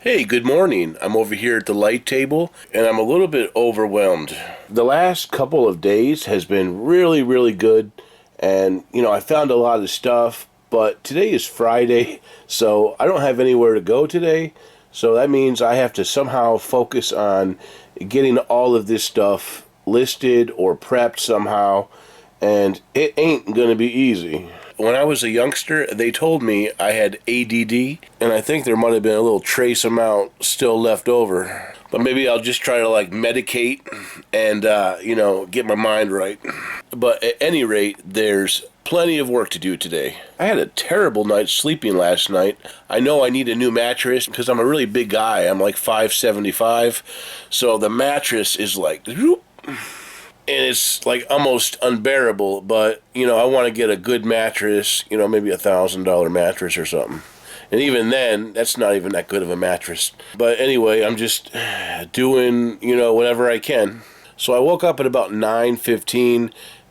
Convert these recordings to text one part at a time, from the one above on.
Hey, good morning. I'm over here at the light table and I'm a little bit overwhelmed. The last couple of days has been really good, and I found a lot of stuff, but today is Friday, so I don't have anywhere to go today. So that means I have to somehow focus on getting all of this stuff listed or prepped somehow, and it ain't gonna be easy. When I was a youngster, they told me I had ADD, and I think there might have been a little trace amount still left over. But maybe I'll just try to medicate and, get my mind right. But at any rate, there's plenty of work to do today. I had a terrible night sleeping last night. I know I need a new mattress because I'm a really big guy. I'm like 5'75", so the mattress is whoop, and it's almost unbearable, but I want to get a good mattress, maybe $1,000 mattress or something. And even then, that's not even that good of a mattress. But anyway, I'm just doing, whatever I can. So I woke up at about 9:15,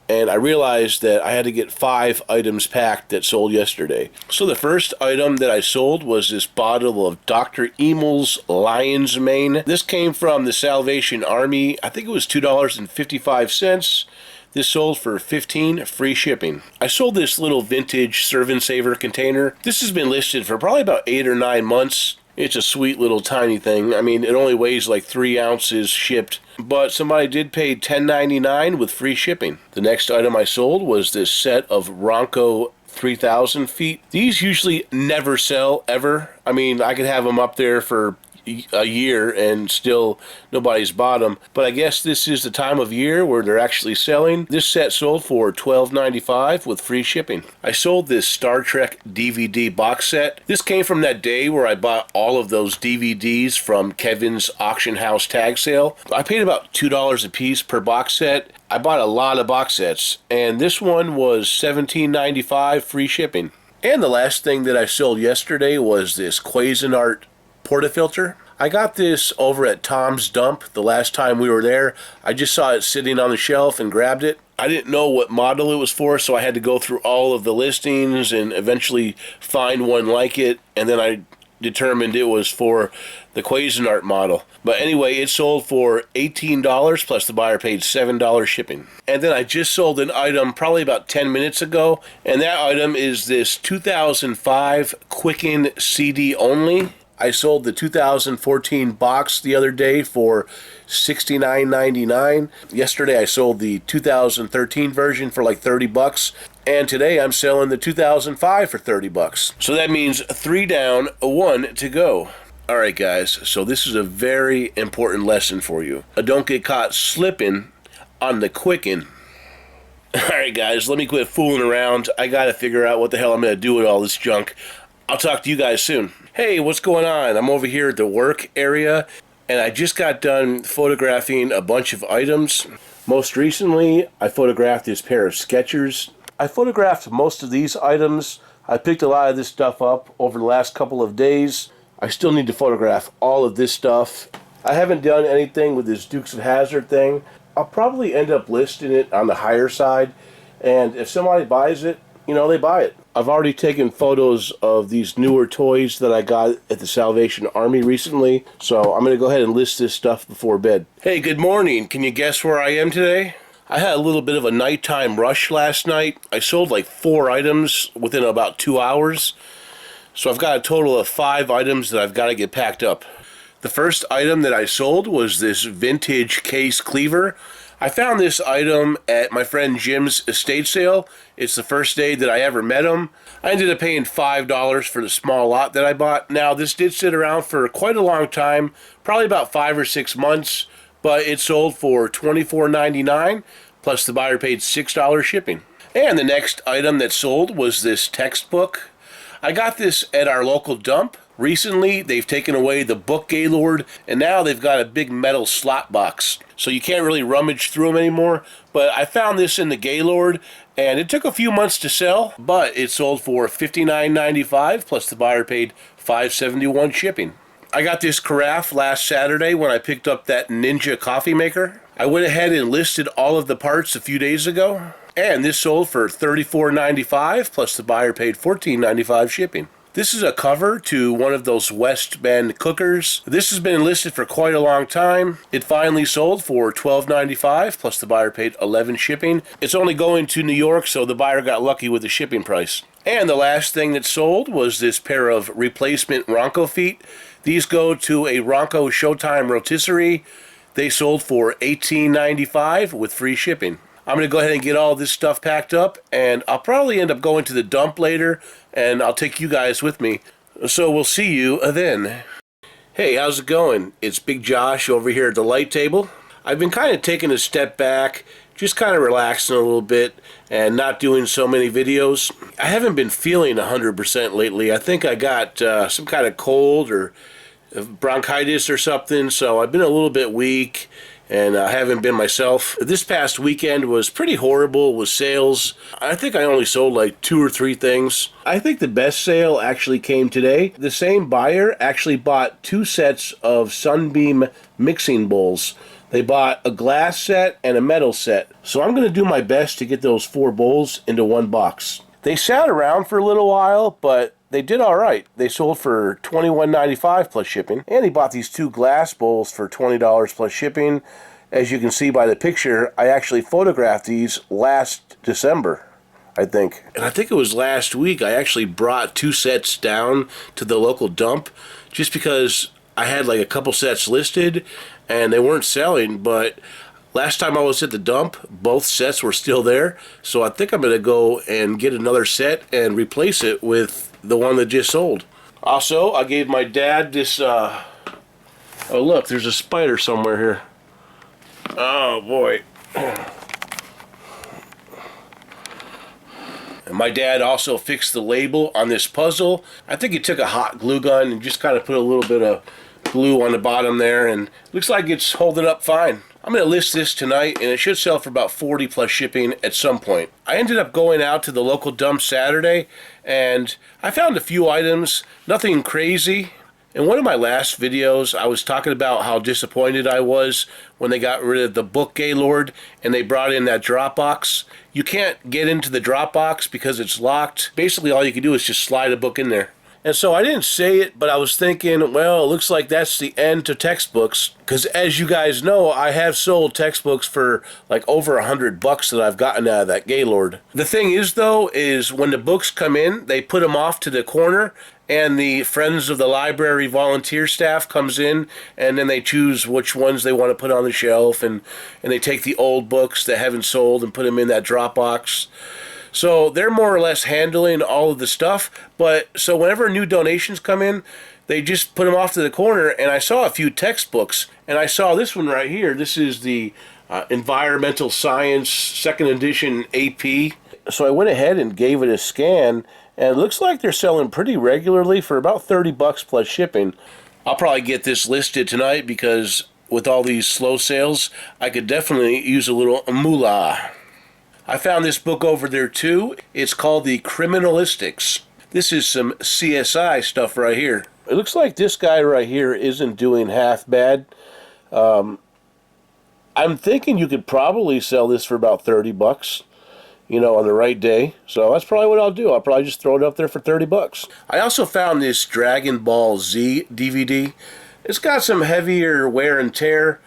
and I realized that I had to get 5 items packed that sold yesterday. So the first item that I sold was this bottle of Dr. Emel's Lion's Mane. This came from the Salvation Army. I think it was $2.55. This sold for $15, free shipping. I sold this little vintage Serve and Saver container. This has been listed for probably about 8 or 9 months. It's a sweet little tiny thing. I mean, it only weighs like 3 ounces shipped, but somebody did pay $10.99 with free shipping. The next item I sold was this set of Ronco 3,000 feet. These usually never sell, ever. I mean, I could have them up there for a year and still nobody's bought them, but I guess this is the time of year where they're actually selling. This set sold for $12.95 with free shipping. I sold this Star Trek DVD box set. This came from that day where I bought all of those DVDs from Kevin's auction house tag sale. I paid about $2 a piece per box set. I bought a lot of box sets, and this one was $17.95 free shipping. And the last thing that I sold yesterday was this Cuisinart portafilter. I got this over at Tom's Dump the last time we were there. I just saw it sitting on the shelf and grabbed it. I didn't know what model it was for, so I had to go through all of the listings and eventually find one like it, and then I determined it was for the Cuisinart model. But anyway, it sold for $18 plus the buyer paid $7 shipping. And then I just sold an item probably about 10 minutes ago, and that item is this 2005 Quicken CD only. I sold the 2014 box the other day for $69.99. Yesterday I sold the 2013 version for like $30. And today I'm selling the 2005 for $30. So that means 3 down, 1 to go. Alright guys, so this is a very important lesson for you. Don't get caught slipping on the Quicken. Alright guys, let me quit fooling around. I gotta figure out what the hell I'm gonna do with all this junk. I'll talk to you guys soon. Hey, what's going on? I'm over here at the work area, and I just got done photographing a bunch of items. Most recently, I photographed this pair of Skechers. I photographed most of these items. I picked a lot of this stuff up over the last couple of days. I still need to photograph all of this stuff. I haven't done anything with this Dukes of Hazzard thing. I'll probably end up listing it on the higher side, and if somebody buys it, they buy it. I've already taken photos of these newer toys that I got at the Salvation Army recently, so I'm going to go ahead and list this stuff before bed. Hey, good morning. Can you guess where I am today? I had a little bit of a nighttime rush last night. I sold like 4 items within about 2 hours, so I've got a total of 5 items that I've got to get packed up. The first item that I sold was this vintage case cleaver. I found this item at my friend Jim's estate sale. It's the first day that I ever met him. I ended up paying $5 for the small lot that I bought. Now, this did sit around for quite a long time, probably about 5 or 6 months, but it sold for $24.99, plus the buyer paid $6 shipping. And the next item that sold was this textbook. I got this at our local dump. Recently, they've taken away the book Gaylord, and now they've got a big metal slot box. So you can't really rummage through them anymore. But I found this in the Gaylord, and it took a few months to sell, but it sold for $59.95, plus the buyer paid $5.71 shipping. I got this carafe last Saturday when I picked up that Ninja coffee maker. I went ahead and listed all of the parts a few days ago, and this sold for $34.95, plus the buyer paid $14.95 shipping. This is a cover to one of those West Bend cookers. This has been listed for quite a long time. It finally sold for $12.95, plus the buyer paid $11 shipping. It's only going to New York, so the buyer got lucky with the shipping price. And the last thing that sold was this pair of replacement Ronco feet. These go to a Ronco Showtime rotisserie. They sold for $18.95 with free shipping. I'm going to go ahead and get all this stuff packed up, and I'll probably end up going to the dump later, and I'll take you guys with me. So we'll see you then. Hey, how's it going? It's Big Josh over here at the light table. I've been kind of taking a step back, just kind of relaxing a little bit, and not doing so many videos. I haven't been feeling 100% lately. I think I got some kind of cold or bronchitis or something, so I've been a little bit weak. And I haven't been myself. This past weekend was pretty horrible with sales. I think I only sold like 2 or 3 things. I think the best sale actually came today. The same buyer actually bought 2 sets of Sunbeam mixing bowls. They bought a glass set and a metal set. So I'm going to do my best to get those 4 bowls into one box. They sat around for a little while, but they did all right. They sold for $21.95 plus shipping. And he bought these 2 glass bowls for $20 plus shipping. As you can see by the picture, I actually photographed these last December, I think. And I think it was last week I actually brought 2 sets down to the local dump just because I had like a couple sets listed and they weren't selling, but last time I was at the dump, both sets were still there. So I think I'm going to go and get another set and replace it with the one that just sold. Also, I gave my dad this, oh look, there's a spider somewhere here. Oh boy. And my dad also fixed the label on this puzzle. I think he took a hot glue gun and just kind of put a little bit of glue on the bottom there, and looks like it's holding up fine. I'm going to list this tonight, and it should sell for about $40 plus shipping at some point. I ended up going out to the local dump Saturday, and I found a few items, nothing crazy. In one of my last videos, I was talking about how disappointed I was when they got rid of the book Gaylord and they brought in that drop box. You can't get into the drop box because it's locked. Basically, all you can do is just slide a book in there. And so I didn't say it, but I was thinking, well, it looks like that's the end to textbooks. Because as you guys know, I have sold textbooks for like over $100 that I've gotten out of that Gaylord. The thing is, though, is when the books come in, they put them off to the corner, and the Friends of the Library volunteer staff comes in, and then they choose which ones they want to put on the shelf, and they take the old books that haven't sold and put them in that drop box. So they're more or less handling all of the stuff, but so whenever new donations come in, they just put them off to the corner, and I saw a few textbooks, and I saw this one right here. This is the Environmental Science 2nd edition AP. So I went ahead and gave it a scan, and it looks like they're selling pretty regularly for about $30 plus shipping. I'll probably get this listed tonight because with all these slow sales, I could definitely use a little moolah. I found this book over there too. It's called The Criminalistics. This is some CSI stuff right here. It looks like this guy right here isn't doing half bad. I'm thinking you could probably sell this for about $30, you know, on the right day. So that's probably what I'll do. I'll probably just throw it up there for $30. I also found this Dragon Ball Z DVD. It's got some heavier wear and tear.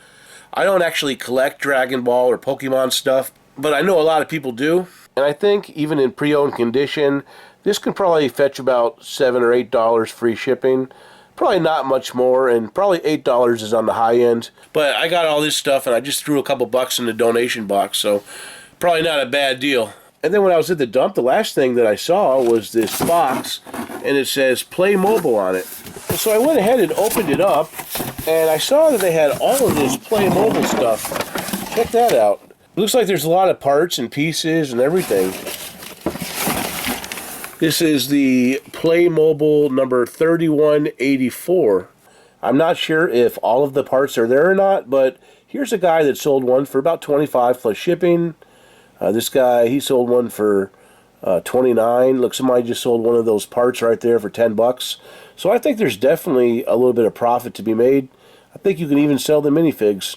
I don't actually collect Dragon Ball or Pokemon stuff, but I know a lot of people do. And I think even in pre-owned condition, this can probably fetch about $7 or $8 free shipping. Probably not much more, and probably $8 is on the high end. But I got all this stuff, and I just threw a couple bucks in the donation box, so probably not a bad deal. And then when I was at the dump, the last thing that I saw was this box, and it says Play Mobile on it. So I went ahead and opened it up, and I saw that they had all of this Play Mobile stuff. Check that out. Looks like there's a lot of parts and pieces and everything. This is the Playmobil number 3184. I'm not sure if all of the parts are there or not, but here's a guy that sold one for about $25 plus shipping. This guy, he sold one for $29. Look, somebody just sold one of those parts right there for $10. So I think there's definitely a little bit of profit to be made. I think you can even sell the minifigs.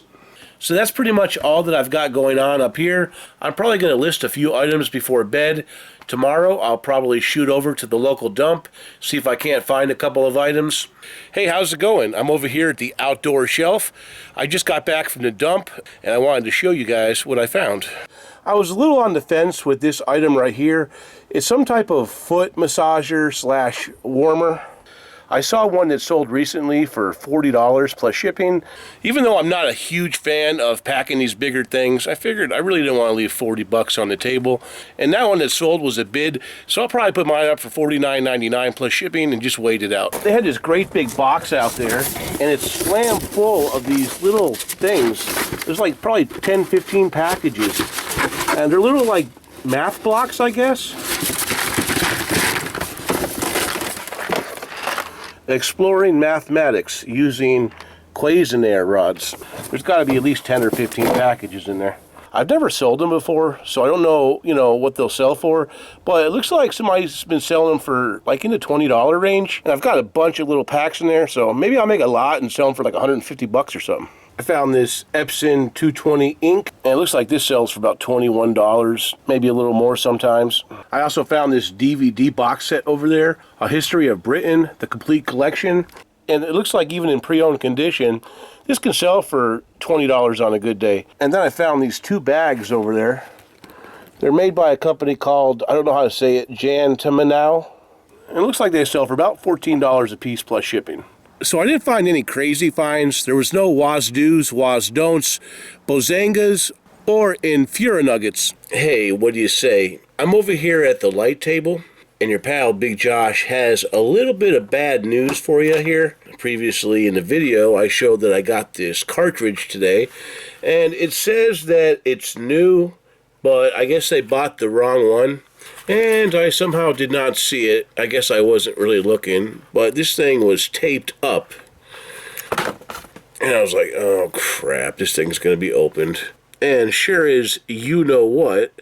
So that's pretty much all that I've got going on up here. I'm probably going to list a few items before bed. Tomorrow, I'll probably shoot over to the local dump, see if I can't find a couple of items. Hey, how's it going? I'm over here at the outdoor shelf. I just got back from the dump, and I wanted to show you guys what I found. I was a little on the fence with this item right here. It's some type of foot massager slash warmer. I saw one that sold recently for $40 plus shipping. Even though I'm not a huge fan of packing these bigger things, I figured I really didn't want to leave 40 bucks on the table. And that one that sold was a bid, so I'll probably put mine up for $49.99 plus shipping and just wait it out. They had this great big box out there, and it's slammed full of these little things. There's like probably 10, 15 packages. And they're little like math blocks, I guess. Exploring mathematics using Cuisenaire rods. There's got to be at least 10 or 15 packages in there. I've never sold them before, so I don't know, what they'll sell for, but it looks like somebody's been selling them for like in the $20 range. And I've got a bunch of little packs in there, so maybe I'll make a lot and sell them for like 150 bucks or something. I found this Epson 220 ink, and it looks like this sells for about $21, maybe a little more sometimes. I also found this DVD box set over there, A History of Britain, the complete collection, and it looks like even in pre-owned condition, this can sell for $20 on a good day. And then I found these two bags over there. They're made by a company called, I don't know how to say it, Jan Tamanow. And it looks like they sell for about $14 a piece plus shipping. So I didn't find any crazy finds. There was no was-dos, was-don'ts, bozangas, or Infura-nuggets. Hey, what do you say? I'm over here at the light table, and your pal Big Josh has a little bit of bad news for you here. Previously in the video, I showed that I got this cartridge today, and it says that it's new, but I guess they bought the wrong one. And I somehow did not see it. I guess I wasn't really looking, but this thing was taped up. And I was like, oh crap, this thing's going to be opened. And sure as you know what,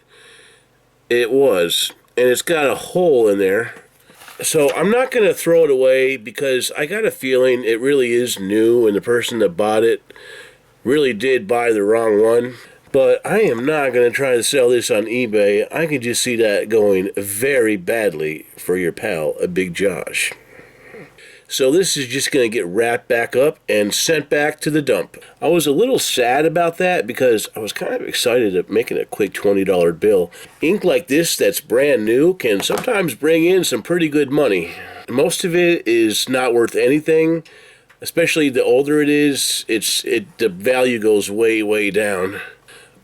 it was. And it's got a hole in there. So I'm not going to throw it away because I got a feeling it really is new and the person that bought it really did buy the wrong one. But I am not going to try to sell this on eBay. I can just see that going very badly for your pal, a Big Josh. So this is just going to get wrapped back up and sent back to the dump. I was a little sad about that because I was kind of excited at making a quick $20 bill. Ink like this that's brand new can sometimes bring in some pretty good money. Most of it is not worth anything. Especially the older it is, the value goes way, way down.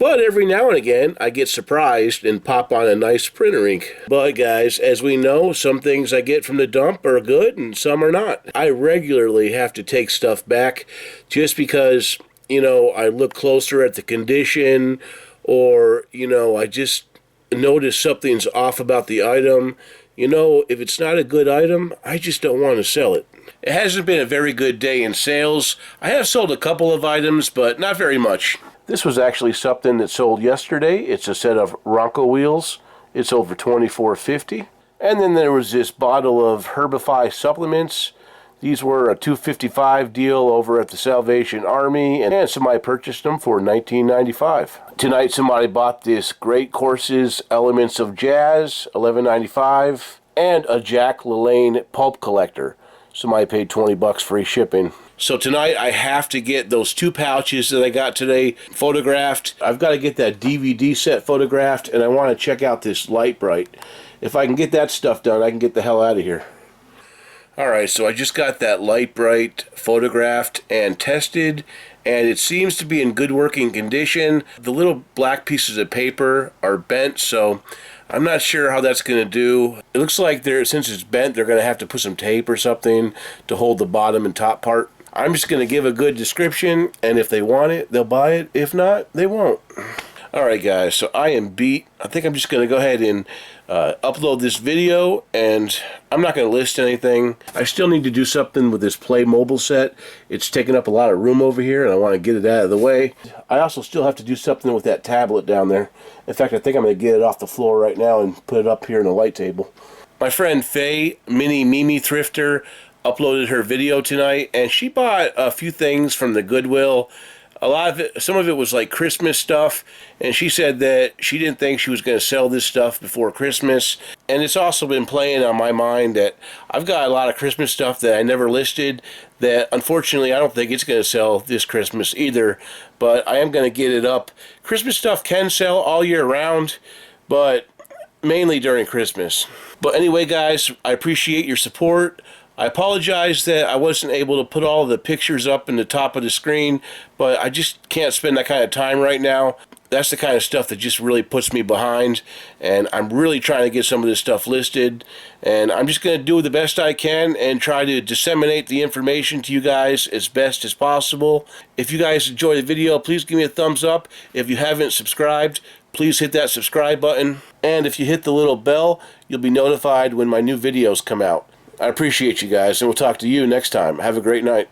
But every now and again, I get surprised and pop on a nice printer ink. But guys, as we know, some things I get from the dump are good and some are not. I regularly have to take stuff back just because, I look closer at the condition or, I just notice something's off about the item. If it's not a good item, I just don't want to sell it. It hasn't been a very good day in sales. I have sold a couple of items, but not very much. This was actually something that sold yesterday. It's a set of Ronco wheels. It's over $24.50. And then there was this bottle of Herbify supplements. These were a $2.55 deal over at the Salvation Army, and somebody purchased them for $19.95. Tonight somebody bought this Great Courses Elements of Jazz, $11.95, and a Jack LaLanne pulp collector. Somebody paid 20 bucks free shipping. So tonight I have to get those two pouches that I got today photographed. I've got to get that DVD set photographed, and I want to check out this Light Bright. If I can get that stuff done, I can get the hell out of here. Alright, so I just got that Light Bright photographed and tested, and it seems to be in good working condition. The little black pieces of paper are bent, so I'm not sure how that's going to do. It looks like since it's bent, they're going to have to put some tape or something to hold the bottom and top part. I'm just going to give a good description, and if they want it, they'll buy it. If not, they won't. Alright guys, so I am beat. I think I'm just going to go ahead and upload this video, and I'm not going to list anything. I still need to do something with this Playmobil set. It's taking up a lot of room over here, and I want to get it out of the way. I also still have to do something with that tablet down there. In fact, I think I'm going to get it off the floor right now and put it up here in the light table. My friend Faye, Mini Mimi Thrifter, uploaded her video tonight, and she bought a few things from the Goodwill. A lot of it, some of it was like Christmas stuff, and she said that she didn't think she was going to sell this stuff before Christmas. And it's also been playing on my mind that I've got a lot of Christmas stuff that I never listed that unfortunately I don't think it's going to sell this Christmas either, but I am going to get it up. Christmas stuff can sell all year round, but mainly during Christmas. But anyway, guys, I appreciate your support. I apologize that I wasn't able to put all the pictures up in the top of the screen, but I just can't spend that kind of time right now. That's the kind of stuff that just really puts me behind, and I'm really trying to get some of this stuff listed, and I'm just going to do the best I can and try to disseminate the information to you guys as best as possible. If you guys enjoy the video, please give me a thumbs up. If you haven't subscribed, please hit that subscribe button, and if you hit the little bell, you'll be notified when my new videos come out. I appreciate you guys, and we'll talk to you next time. Have a great night.